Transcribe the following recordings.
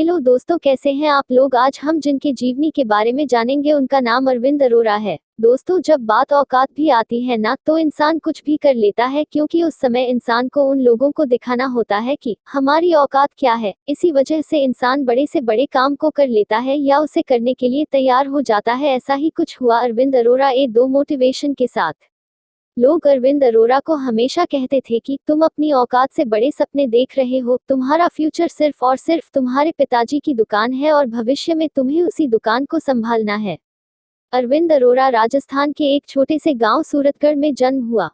Hello दोस्तों, कैसे हैं आप लोग। आज हम जिनके जीवनी के बारे में जानेंगे उनका नाम अरविंद अरोरा है। दोस्तों, जब बात औकात भी आती है ना, तो इंसान कुछ भी कर लेता है, क्योंकि उस समय इंसान को उन लोगों को दिखाना होता है कि हमारी औकात क्या है। इसी वजह से इंसान बड़े से बड़े काम को कर लेता है या उसे करने के लिए तैयार हो जाता है। ऐसा ही कुछ हुआ अरविंद अरोरा ए दो मोटिवेशन के साथ। लोग अरविंद अरोरा को हमेशा कहते थे कि तुम अपनी औकात से बड़े सपने देख रहे हो, तुम्हारा फ्यूचर सिर्फ और सिर्फ तुम्हारे पिताजी की दुकान है और भविष्य में तुम्हें उसी दुकान को संभालना है। अरविंद अरोरा राजस्थान के एक छोटे से गांव सूरतगढ़ में जन्म हुआ।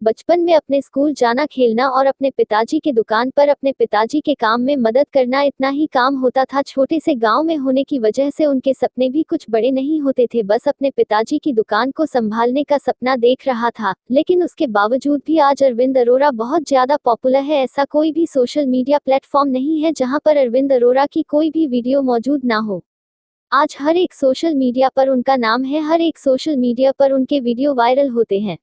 बचपन में अपने स्कूल जाना, खेलना और अपने पिताजी के दुकान पर अपने पिताजी के काम में मदद करना, इतना ही काम होता था। छोटे से गांव में होने की वजह से उनके सपने भी कुछ बड़े नहीं होते थे, बस अपने पिताजी की दुकान को संभालने का सपना देख रहा था। लेकिन उसके बावजूद भी आज अरविंद अरोरा बहुत ज्यादा पॉपुलर है। ऐसा कोई भी सोशल मीडिया प्लेटफॉर्म नहीं है जहां पर अरविंद अरोरा की कोई भी वीडियो मौजूद ना हो। आज हर एक सोशल मीडिया पर उनका नाम है, हर एक सोशल मीडिया पर उनके वीडियो वायरल होते हैं।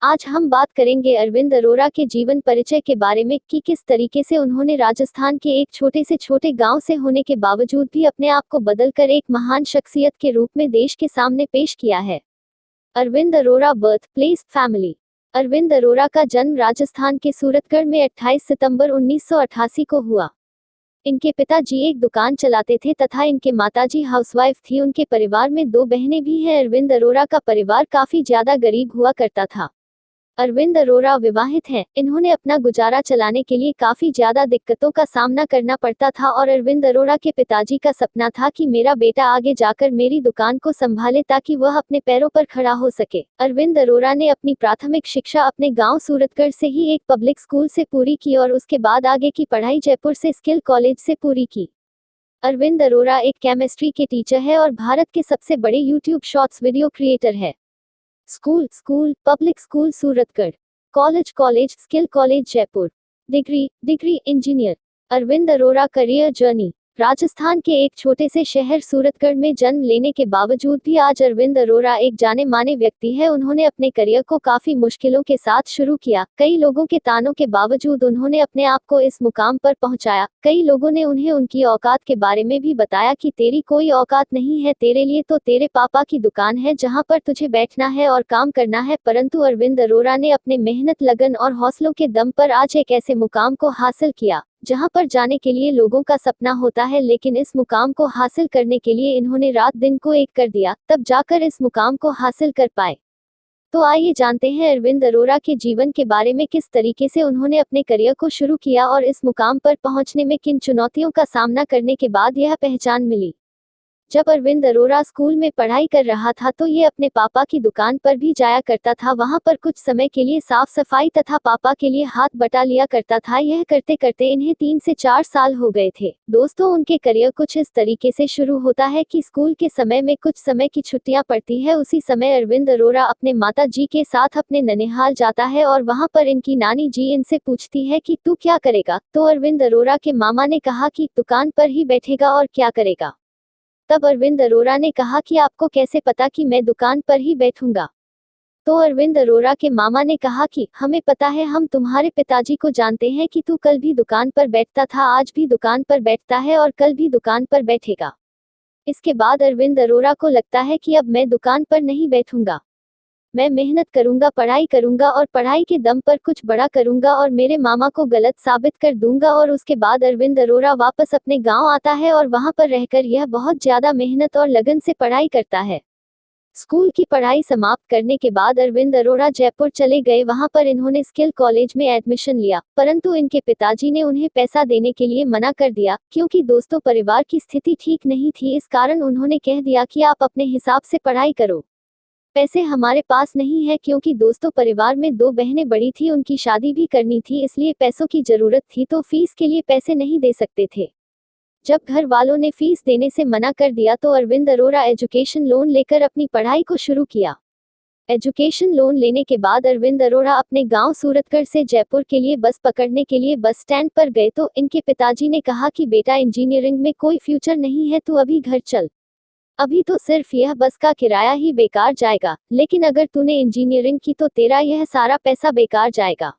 आज हम बात करेंगे अरविंद अरोरा के जीवन परिचय के बारे में कि किस तरीके से उन्होंने राजस्थान के एक छोटे से छोटे गांव से होने के बावजूद भी अपने आप को बदलकर एक महान शख्सियत के रूप में देश के सामने पेश किया है। Arvind Arora birth place family. Arvind Arora का जन्म राजस्थान के सूरतगढ़ में 28 सितंबर 1988 को हुआ। इनके पिताजी एक दुकान चलाते थे तथा इनके माताजी हाउसवाइफ थी। उनके परिवार में दो बहनें भी हैं। अरविंद अरोरा का परिवार काफी ज्यादा गरीब हुआ करता था। अरविंद अरोरा विवाहित हैं। इन्होंने अपना गुजारा चलाने के लिए काफी ज्यादा दिक्कतों का सामना करना पड़ता था और अरविंद अरोरा के पिताजी का सपना था कि मेरा बेटा आगे जाकर मेरी दुकान को संभाले ताकि वह अपने पैरों पर खड़ा हो सके। अरविंद अरोरा ने अपनी प्राथमिक शिक्षा अपने गांव सूरतगढ़ से ही एक पब्लिक स्कूल से पूरी की और उसके बाद आगे की पढ़ाई जयपुर से स्किल कॉलेज से पूरी की। अरविंद अरोरा एक केमिस्ट्री के टीचर है और भारत के सबसे बड़े यूट्यूब शॉर्ट्स वीडियो क्रिएटर है। School public school Suratgarh, college skill college Jaipur, degree engineer. Arvind Arora career journey. Rajasthan के एक छोटे से शहर सूरतगढ़ में जन्म लेने के बावजूद भी आज अरविंद अरोरा एक जाने माने व्यक्ति है। उन्होंने अपने करियर को काफी मुश्किलों के साथ शुरू किया। कई लोगों के तानों के बावजूद उन्होंने अपने आप को इस मुकाम पर पहुंचाया। कई लोगों ने उन्हें उनकी औकात के बारे में भी बताया कि तेरी कोई औकात नहीं है, तेरे लिए तो तेरे पापा की दुकान है जहां पर तुझे बैठना है और काम करना है। परंतु अरविंद अरोरा ने अपने मेहनत, लगन और हौसलों के दम पर आज एक ऐसे मुकाम को हासिल किया जहां पर जाने के लिए लोगों का सपना होता है, लेकिन इस मुकाम को हासिल करने के लिए इन्होंने रात दिन को एक कर दिया, तब जाकर इस मुकाम को हासिल कर पाए। तो आइए जानते हैं अरविंद अरोरा के जीवन के बारे में, किस तरीके से उन्होंने अपने करियर को शुरू किया और इस मुकाम पर पहुंचने में किन चुनौतियों का सामना करने के बाद यह पहचान मिली। जब अरविंद अरोरा स्कूल में पढ़ाई कर रहा था तो ये अपने पापा की दुकान पर भी जाया करता था। वहां पर कुछ समय के लिए साफ सफाई तथा पापा के लिए हाथ बटा लिया करता था। यह करते करते इन्हें 3 से 4 साल हो गए थे। दोस्तों, उनके करियर कुछ इस तरीके से शुरू होता है कि स्कूल के समय में कुछ समय की छुट्टियां पड़ती है। उसी समय अरविंद अरोरा अपने माता जी के साथ अपने ननिहाल जाता है और वहां पर इनकी नानी जी इनसे पूछती है कि तू क्या करेगा। तो अरविंद अरोरा के मामा ने कहा कि दुकान पर ही बैठेगा और क्या करेगा। तब अरविंद अरोरा ने कहा कि आपको कैसे पता कि मैं दुकान पर ही बैठूंगा। तो अरविंद अरोरा के मामा ने कहा कि हमें पता है, हम तुम्हारे पिताजी को जानते हैं कि तू कल भी दुकान पर बैठता था, आज भी दुकान पर बैठता है और कल भी दुकान पर बैठेगा। इसके बाद अरविंद अरोरा को लगता है कि अब मैं दुकान पर नहीं बैठूंगा, मैं मेहनत करूंगा, पढ़ाई करूंगा और पढ़ाई के दम पर कुछ बड़ा करूंगा और मेरे मामा को गलत साबित कर दूंगा। और उसके बाद अरविंद अरोरा वापस अपने गांव आता है और वहां पर रहकर यह बहुत ज्यादा मेहनत और लगन से पढ़ाई करता है। स्कूल की पढ़ाई समाप्त करने के बाद अरविंद अरोरा जयपुर चले गए। वहां पर इन्होंने स्किल कॉलेज में एडमिशन लिया, परंतु इनके पिताजी ने उन्हें पैसा देने के लिए मना कर दिया, क्योंकि दोस्तों परिवार की स्थिति ठीक नहीं थी। इस कारण उन्होंने कह दिया कि आप अपने हिसाब से पढ़ाई करो, पैसे हमारे पास नहीं है। क्योंकि दोस्तों परिवार में दो बहनें बड़ी थी, उनकी शादी भी करनी थी, इसलिए पैसों की जरूरत थी, तो फीस के लिए पैसे नहीं दे सकते थे। जब घर वालों ने फीस देने से मना कर दिया तो अरविंद अरोरा एजुकेशन लोन लेकर अपनी पढ़ाई को शुरू किया। एजुकेशन लोन लेने के बाद अरविंद अरोरा अपने गांव सूरतगढ़ से जयपुर के लिए बस पकड़ने के लिए बस स्टैंड पर गए तो इनके पिताजी ने कहा कि बेटा, इंजीनियरिंग में कोई फ्यूचर नहीं है, तू अभी घर चल, अभी तो सिर्फ यह बस का किराया ही बेकार जाएगा, लेकिन अगर तूने इंजीनियरिंग की तो तेरा यह सारा पैसा बेकार जाएगा।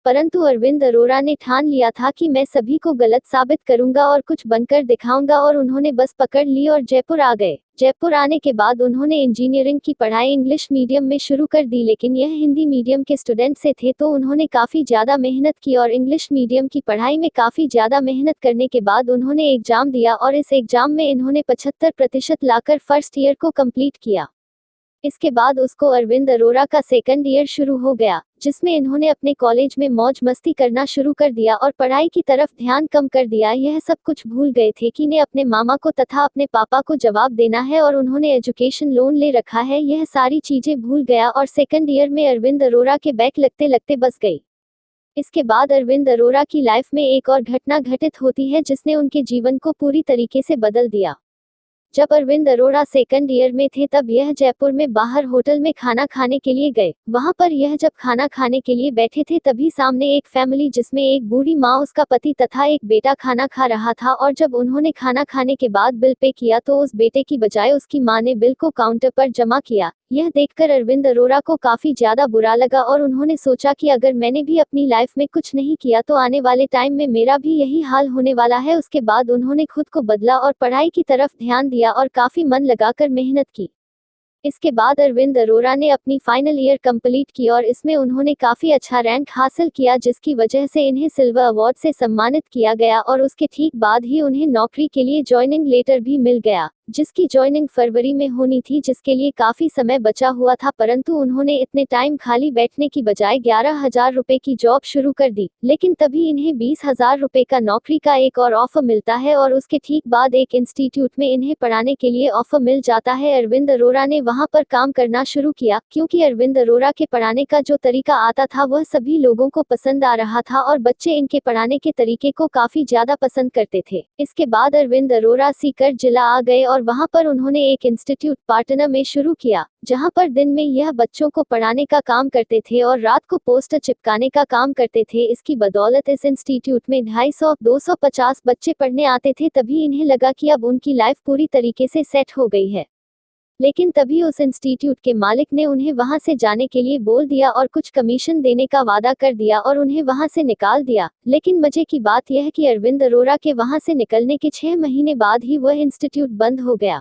परंतु अरविंद अरोरा ने ठान लिया था कि मैं सभी को गलत साबित करूंगा और कुछ बनकर दिखाऊंगा, और उन्होंने बस पकड़ ली और जयपुर आ गए। जयपुर आने के बाद उन्होंने इंजीनियरिंग की पढ़ाई इंग्लिश मीडियम में शुरू कर दी, लेकिन यह हिंदी मीडियम के स्टूडेंट से थे, तो उन्होंने काफ़ी ज़्यादा मेहनत की और इंग्लिश मीडियम की पढ़ाई में काफ़ी ज़्यादा मेहनत करने के बाद उन्होंने एग्ज़ाम दिया और इस एग्ज़ाम में इन्होंने 75% लाकर फर्स्ट ईयर को कंप्लीट किया। इसके बाद उसको अरविंद अरोरा का सेकंड ईयर शुरू हो गया, जिसमें इन्होंने अपने कॉलेज में मौज मस्ती करना शुरू कर दिया और पढ़ाई की तरफ ध्यान कम कर दिया। यह सब कुछ भूल गए थे कि ने अपने मामा को तथा अपने पापा को जवाब देना है और उन्होंने एजुकेशन लोन ले रखा है, यह सारी चीजें भूल गया और सेकंड ईयर में अरविंद अरोरा के बैक लगते लगते बस गई। इसके बाद अरविंद अरोरा की लाइफ में एक और घटना घटित होती है जिसने उनके जीवन को पूरी तरीके से बदल दिया। जब अरविंद अरोरा सेकंड ईयर में थे तब यह जयपुर में बाहर होटल में खाना खाने के लिए गए। वहां पर यह जब खाना खाने के लिए बैठे थे तभी सामने एक फैमिली जिसमें एक बूढ़ी माँ, उसका पति तथा एक बेटा खाना खा रहा था, और जब उन्होंने खाना खाने के बाद बिल पे किया तो उस बेटे की बजाय उसकी माँ ने बिल को काउंटर पर जमा किया। यह देखकर अरविंद अरोरा को काफी ज्यादा बुरा लगा और उन्होंने सोचा कि अगर मैंने भी अपनी लाइफ में कुछ नहीं किया तो आने वाले टाइम में मेरा भी यही हाल होने वाला है। उसके बाद उन्होंने खुद को बदला और पढ़ाई की तरफ ध्यान दिया और काफी मन लगाकर मेहनत की। इसके बाद अरविंद अरोरा ने अपनी फाइनल ईयर कंप्लीट की और इसमें उन्होंने काफी अच्छा रैंक हासिल किया, जिसकी वजह से इन्हें सिल्वर अवार्ड से सम्मानित किया गया और उसके ठीक बाद ही उन्हें नौकरी के लिए ज्वाइनिंग लेटर भी मिल गया, जिसकी ज्वाइनिंग फरवरी में होनी थी, जिसके लिए काफी समय बचा हुआ था। परंतु उन्होंने इतने टाइम खाली बैठने की बजाय 11,000 रुपए की जॉब शुरू कर दी, लेकिन तभी इन्हें 20,000 रुपए का नौकरी का एक और ऑफर मिलता है और उसके ठीक बाद एक इंस्टीट्यूट में इन्हें पढ़ाने के लिए ऑफर मिल जाता है। अरविंद अरोरा ने वहां पर काम करना शुरू किया, क्योंकि अरविंद अरोरा के पढ़ाने का जो तरीका आता था वह सभी लोगों को पसंद आ रहा था और बच्चे इनके पढ़ाने के तरीके को काफी ज्यादा पसंद करते थे। इसके बाद अरविंद अरोरा सीकर जिला आ गए और वहां पर उन्होंने एक इंस्टीट्यूट पाटना में शुरू किया, जहां पर दिन में यह बच्चों को पढ़ाने का काम करते थे और रात को पोस्टर चिपकाने का काम करते थे। इसकी बदौलत इस इंस्टीट्यूट में 250-250 बच्चे पढ़ने आते थे। तभी इन्हें लगा कि अब उनकी लाइफ पूरी तरीके से सेट हो गई है, लेकिन तभी उस इंस्टीट्यूट के मालिक ने उन्हें वहां से जाने के लिए बोल दिया और कुछ कमीशन देने का वादा कर दिया और उन्हें वहां से निकाल दिया। लेकिन मजे की बात यह है कि अरविंद अरोरा के वहां से निकलने के 6 महीने बाद ही वह इंस्टीट्यूट बंद हो गया।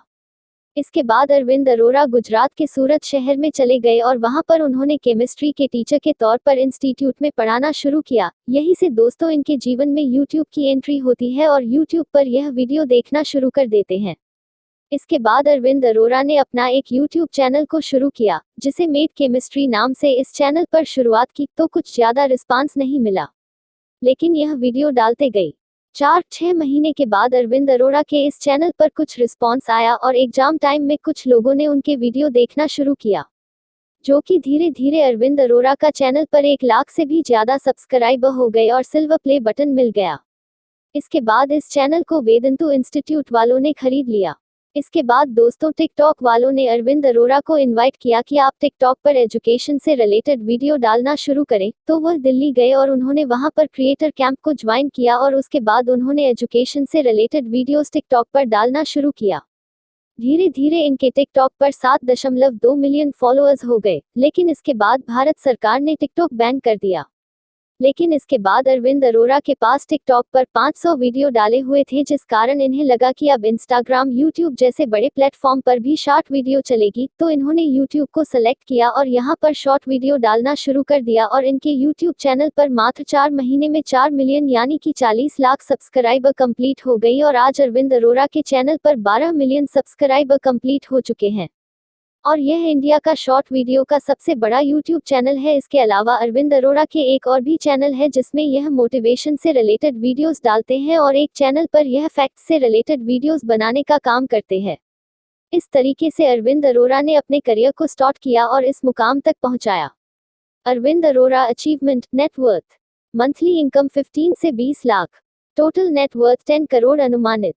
इसके बाद अरविंद अरोरा गुजरात के सूरत शहर में चले गए और वहां पर उन्होंने केमिस्ट्री के टीचर के तौर पर इंस्टीट्यूट में पढ़ाना शुरू किया। यहीं से दोस्तों इनके जीवन में यूट्यूब की एंट्री होती है और यूट्यूब पर यह वीडियो देखना शुरू कर देते हैं। इसके बाद अरविंद अरोरा ने अपना एक यूट्यूब चैनल को शुरू किया, जिसे मेड केमिस्ट्री नाम से। इस चैनल पर शुरुआत की तो कुछ ज्यादा रिस्पांस नहीं मिला, लेकिन यह वीडियो डालते गई। 4-6 महीने के बाद अरविंद अरोरा के इस चैनल पर कुछ रिस्पांस आया और एग्जाम टाइम में कुछ लोगों ने उनके वीडियो देखना शुरू किया, जो कि धीरे धीरे अरविंद अरोरा का चैनल पर 1 लाख से भी ज्यादा सब्सक्राइबर हो गए और सिल्वर प्ले बटन मिल गया। इसके बाद इस चैनल को वेदांतु इंस्टीट्यूट वालों ने खरीद लिया। इसके बाद दोस्तों टिकटॉक वालों ने अरविंद अरोरा को इनवाइट किया कि आप टिकटॉक पर एजुकेशन से रिलेटेड वीडियो डालना शुरू करें, तो वह दिल्ली गए और उन्होंने वहां पर क्रिएटर कैंप को ज्वाइन किया और उसके बाद उन्होंने एजुकेशन से रिलेटेड वीडियोस टिकटॉक पर डालना शुरू किया। धीरे धीरे इनके टिकटॉक पर 7.2 मिलियन फॉलोअर्स हो गए, लेकिन इसके बाद भारत सरकार ने टिकटॉक बैन कर दिया। लेकिन इसके बाद अरविंद अरोरा के पास टिकटॉक पर 500 वीडियो डाले हुए थे, जिस कारण इन्हें लगा कि अब इंस्टाग्राम, यूट्यूब जैसे बड़े प्लेटफॉर्म पर भी शॉर्ट वीडियो चलेगी, तो इन्होंने यूट्यूब को सेलेक्ट किया और यहां पर शॉर्ट वीडियो डालना शुरू कर दिया और इनके यूट्यूब चैनल पर मात्र 4 महीने में 4 मिलियन यानी कि 40 लाख सब्सक्राइबर कंप्लीट हो गई और आज अरविंद अरोरा के चैनल पर 12 मिलियन सब्सक्राइबर कंप्लीट हो चुके हैं और यह इंडिया का शॉर्ट वीडियो का सबसे बड़ा यूट्यूब चैनल है। इसके अलावा अरविंद अरोरा के एक और भी चैनल है जिसमें यह मोटिवेशन से रिलेटेड वीडियोस डालते हैं और एक चैनल पर यह फैक्ट से रिलेटेड वीडियोस बनाने का काम करते हैं। इस तरीके से अरविंद अरोरा ने अपने करियर को स्टार्ट किया और इस मुकाम तक पहुंचाया। Arvind Arora achievement, net worth, monthly income 15 से 20 लाख, टोटल नेटवर्थ 10 करोड़ अनुमानित।